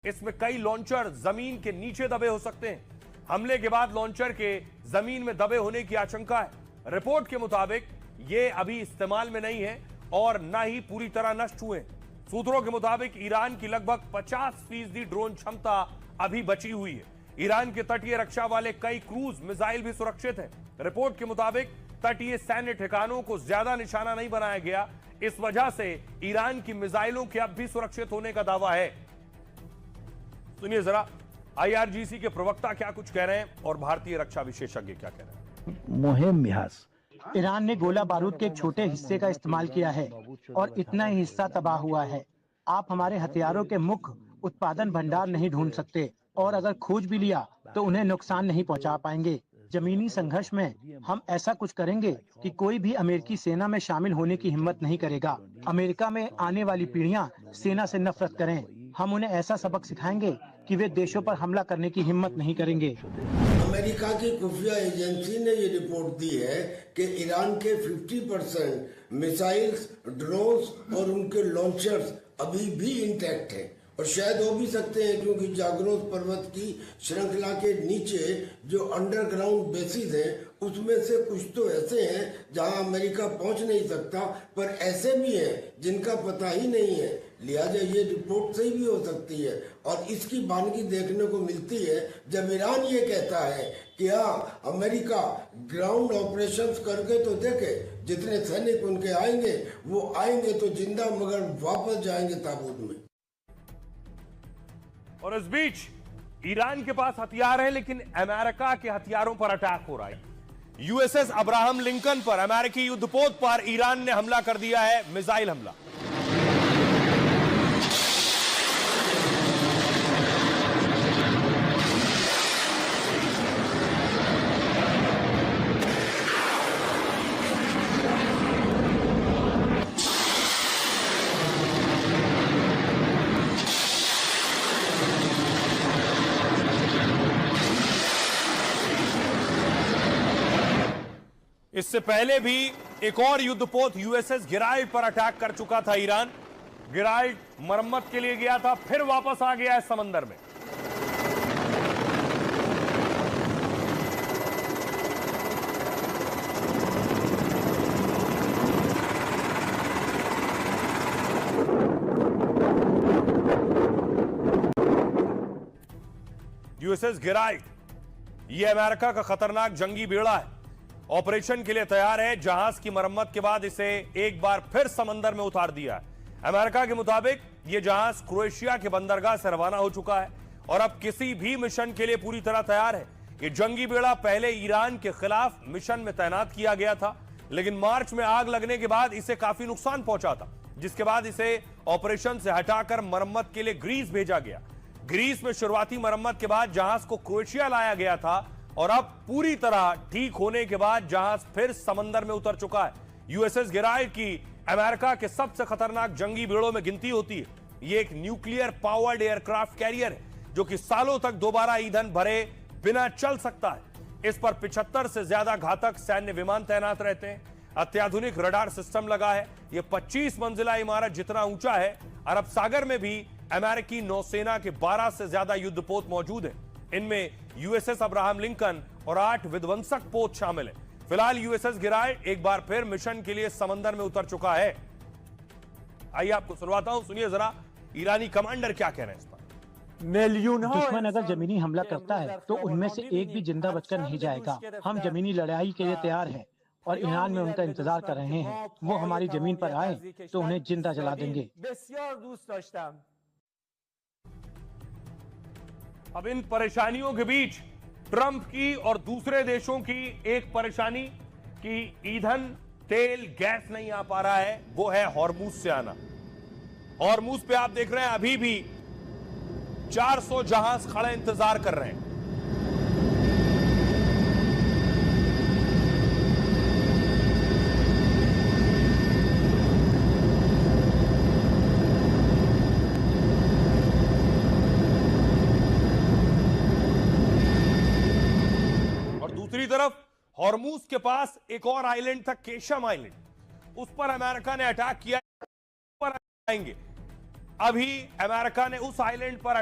इसमें कई लॉन्चर जमीन के नीचे दबे हो सकते हैं। हमले के बाद लॉन्चर के जमीन में दबे होने की आशंका है। रिपोर्ट के मुताबिक ये अभी इस्तेमाल में नहीं है और न ही पूरी तरह नष्ट हुए। सूत्रों के मुताबिक ईरान की लगभग 50% ड्रोन क्षमता अभी बची हुई है। ईरान के तटीय रक्षा वाले कई क्रूज मिसाइल भी सुरक्षित हैं। रिपोर्ट के मुताबिक तटीय सैन्य ठिकानों को ज्यादा निशाना नहीं बनाया गया, इस वजह से ईरान की मिसाइलों के अब भी सुरक्षित होने का दावा है। सुनिए जरा आईआरजीसी के प्रवक्ता क्या कुछ कह रहे हैं और भारतीय रक्षा विशेषज्ञ क्या कह रहे हैं। मुहिम मिहास ईरान ने गोला बारूद के एक छोटे हिस्से का इस्तेमाल किया है और इतना ही हिस्सा तबाह हुआ है। आप हमारे हथियारों के मुख्य उत्पादन भंडार नहीं ढूंढ सकते और अगर खोज भी लिया तो उन्हें नुकसान नहीं पहुंचा पाएंगे। जमीनी संघर्ष में हम ऐसा कुछ करेंगे कि कोई भी अमेरिकी सेना में शामिल होने की हिम्मत नहीं करेगा। अमेरिका में आने वाली पीढ़ियां सेना से नफरत करें। हम उन्हें ऐसा सबक सिखाएंगे कि वे देशों पर हमला करने की हिम्मत नहीं करेंगे। अमेरिका की खुफिया एजेंसी ने ये रिपोर्ट दी है कि ईरान के 50% मिसाइल्स, ड्रोन्स और उनके लॉन्चर्स अभी भी इंटैक्ट हैं और शायद हो भी सकते हैं, क्योंकि जाग्रोस पर्वत की श्रृंखला के नीचे जो अंडरग्राउंड बेसिस हैं उसमें से कुछ तो ऐसे हैं जहां अमेरिका पहुंच नहीं सकता, पर ऐसे भी हैं जिनका पता ही नहीं है। लिहाजा ये रिपोर्ट सही भी हो सकती है और इसकी बानगी देखने को मिलती है जब ईरान ये कहता है कि हाँ, अमेरिका ग्राउंड ऑपरेशंस करके तो देखे, जितने सैनिक उनके आएंगे वो आएंगे तो जिंदा मगर वापस जाएंगे ताबूत में। और इस बीच ईरान के पास हथियार है लेकिन अमेरिका के हथियारों पर अटैक हो रहा है। यूएसएस अब्राहम लिंकन पर अमेरिकी युद्धपोत पर ईरान ने हमला कर दिया है, मिसाइल हमला। इससे पहले भी एक और युद्धपोत यूएसएस गिराल्ड पर अटैक कर चुका था ईरान। गिराल्ड मरम्मत के लिए गया था, फिर वापस आ गया है समंदर में। यूएसएस गिराल्ड ये अमेरिका का खतरनाक जंगी बेड़ा है, ऑपरेशन के लिए तैयार है। जहाज की मरम्मत के बाद इसे एक बार फिर समंदर में उतार दिया है। अमेरिका के मुताबिक यह जहाज क्रोएशिया के बंदरगाह से रवाना हो चुका है और अब किसी भी मिशन के लिए पूरी तरह तैयार है। यह जंगी बेड़ा पहले ईरान के खिलाफ मिशन में तैनात किया गया था, लेकिन मार्च में आग लगने के बाद इसे काफी नुकसान पहुंचा था, जिसके बाद इसे ऑपरेशन से हटाकर मरम्मत के लिए ग्रीस भेजा गया। ग्रीस में शुरुआती मरम्मत के बाद जहाज को क्रोएशिया लाया गया था और अब पूरी तरह ठीक होने के बाद जहाज फिर समंदर में उतर चुका है। यूएसएस गिराल्ड की अमेरिका के सबसे खतरनाक जंगी बेड़ों में गिनती होती है। यह एक न्यूक्लियर पावर्ड एयरक्राफ्ट कैरियर है जो कि सालों तक दोबारा ईंधन भरे बिना चल सकता है। इस पर 75 से ज्यादा घातक सैन्य विमान तैनात रहते हैं। अत्याधुनिक रडार सिस्टम लगा है। यह 25 मंजिला इमारत जितना ऊंचा है। अरब सागर में भी अमेरिकी नौसेना के 12 से ज्यादा युद्धपोत मौजूद हैं। इनमें यूएसएस अब्राहम लिंकन और 8 विध्वंसक पोत शामिल हैं। फिलहाल यूएसएस गिराल्ड एक बार फिर मिशन के लिए समंदर में उतर चुका है। आइए आपको सुनवाता हूं, सुनिए जरा ईरानी कमांडर क्या कह रहे हैं इस पर। दुश्मन अगर जमीनी हमला करता है तो उनमें से एक भी जिंदा बचकर नहीं जाएगा। हम जमीनी लड़ाई के लिए तैयार हैं और ईरान में उनका इंतजार कर रहे हैं। वो हमारी जमीन पर आए तो उन्हें जिंदा जला देंगे। अब इन परेशानियों के बीच ट्रंप की और दूसरे देशों की एक परेशानी कि ईंधन, तेल, गैस नहीं आ पा रहा है, वो है हॉर्मूज से आना। हॉर्मूज पे आप देख रहे हैं अभी भी 400 जहाज खड़े इंतजार कर रहे हैं। तरफ हॉर्मूज के पास एक और आइलैंड था, केशम आइलैंड, उस पर अमेरिका ने अटैक किया। पर आएंगे, अभी अमेरिका ने उस आइलैंड पर